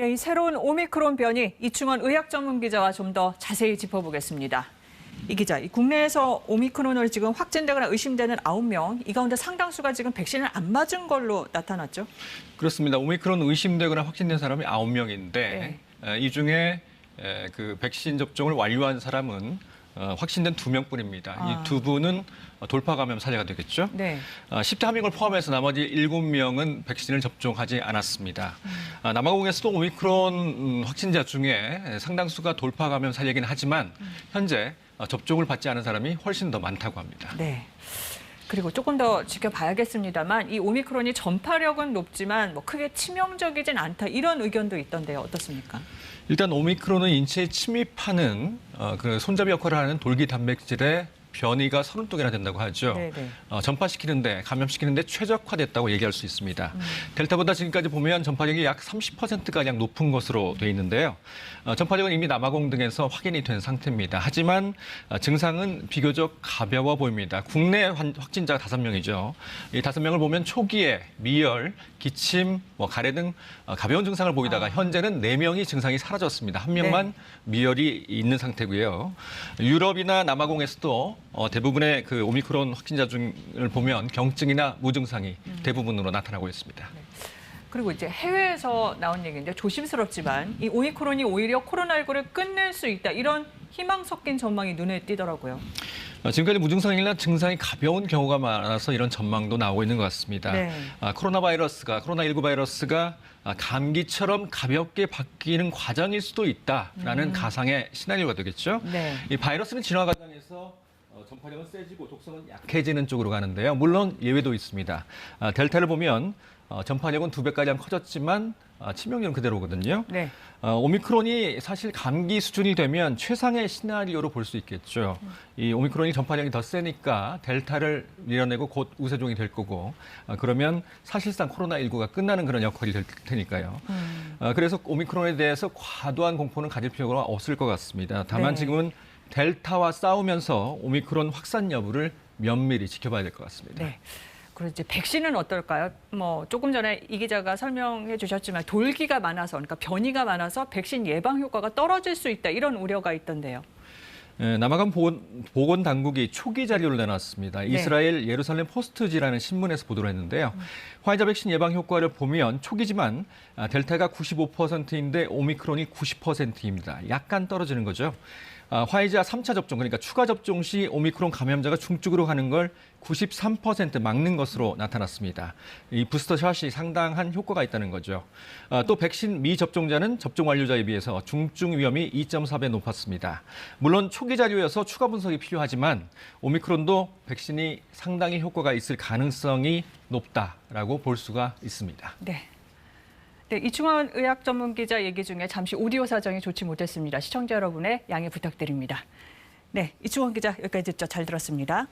네, 이 새로운 오미크론 변이 이충원 의학 전문 기자와 좀 더 자세히 짚어보겠습니다. 이 기자, 이 국내에서 오미크론을 지금 확진되거나 의심되는 9명, 이 가운데 상당수가 지금 백신을 안 맞은 걸로 나타났죠? 그렇습니다. 오미크론 의심되거나 확진된 사람이 9명인데 이 중에 그 백신 접종을 완료한 사람은 확진된 2명뿐입니다. 이 두 분은 돌파 감염 사례가 되겠죠. 네. 10대 한 명을 포함해서 나머지 7명은 백신을 접종하지 않았습니다. 남아공에서도 오미크론 확진자 중에 상당수가 돌파 감염 사례이긴 하지만 현재 접종을 받지 않은 사람이 훨씬 더 많다고 합니다. 네. 그리고 조금 더 지켜봐야겠습니다만 이 오미크론이 전파력은 높지만 뭐 크게 치명적이진 않다 이런 의견도 있던데요. 어떻습니까? 일단 오미크론은 인체에 침입하는 그 손잡이 역할을 하는 돌기 단백질의 변이가 32개나 된다고 하죠. 전파시키는데, 감염시키는데 최적화됐다고 얘기할 수 있습니다. 델타보다 지금까지 보면 전파력이 약 30%가량 높은 것으로 돼 있는데요. 전파력은 이미 남아공 등에서 확인이 된 상태입니다. 하지만 증상은 비교적 가벼워 보입니다. 국내 확진자가 5명이죠. 이 5명을 보면 초기에 미열, 기침, 가래 등 가벼운 증상을 보이다가 현재는 4명이 증상이 사라졌습니다. 1명만 미열이 있는 상태고요. 유럽이나 남아공에서도 대부분의 그 오미크론 확진자 중을 보면 경증이나 무증상이 대부분으로 나타나고 있습니다. 그리고 이제 해외에서 나온 얘기인데 조심스럽지만 이 오미크론이 오히려 코로나19를 끝낼 수 있다 이런 희망 섞인 전망이 눈에 띄더라고요. 지금까지 무증상이나 증상이 가벼운 경우가 많아서 이런 전망도 나오고 있는 것 같습니다. 코로나19 바이러스가 감기처럼 가볍게 바뀌는 과정일 수도 있다라는 가상의 시나리오가 되겠죠. 이 바이러스는 진화 과정에서 전파력은 세지고 독성은 약해지는 쪽으로 가는데요. 물론 예외도 있습니다. 델타를 보면 전파력은 2배가량 커졌지만 치명률은 그대로거든요. 오미크론이 사실 감기 수준이 되면 최상의 시나리오로 볼 수 있겠죠. 이 오미크론이 전파력이 더 세니까 델타를 밀어내고 곧 우세종이 될 거고 그러면 사실상 코로나19가 끝나는 그런 역할이 될 테니까요. 그래서 오미크론에 대해서 과도한 공포는 가질 필요가 없을 것 같습니다. 다만 지금은 델타와 싸우면서 오미크론 확산 여부를 면밀히 지켜봐야 될 것 같습니다. 그리고 이제 백신은 어떨까요? 뭐 조금 전에 이 기자가 설명해 주셨지만 돌기가 많아서, 그러니까 변이가 많아서 백신 예방 효과가 떨어질 수 있다 이런 우려가 있던데요. 남아공 보건당국이 초기 자료를 내놨습니다. 이스라엘 예루살렘 포스트지라는 신문에서 보도를 했는데요. 화이자 백신 예방 효과를 보면 초기지만 델타가 95%인데 오미크론이 90%입니다. 약간 떨어지는 거죠. 화이자 3차 접종, 그러니까 추가 접종 시 오미크론 감염자가 중증으로 가는 걸 93% 막는 것으로 나타났습니다. 이 부스터샷이 상당한 효과가 있다는 거죠. 또 백신 미접종자는 접종 완료자에 비해서 중증 위험이 2.4배 높았습니다. 물론 초기 자료여서 추가 분석이 필요하지만 오미크론도 백신이 상당히 효과가 있을 가능성이 높다라고 볼 수가 있습니다. 이충원 의학 전문 기자 얘기 중에 잠시 오디오 사정이 좋지 못했습니다. 시청자 여러분의 양해 부탁드립니다. 이충원 기자 여기까지 듣죠. 잘 들었습니다.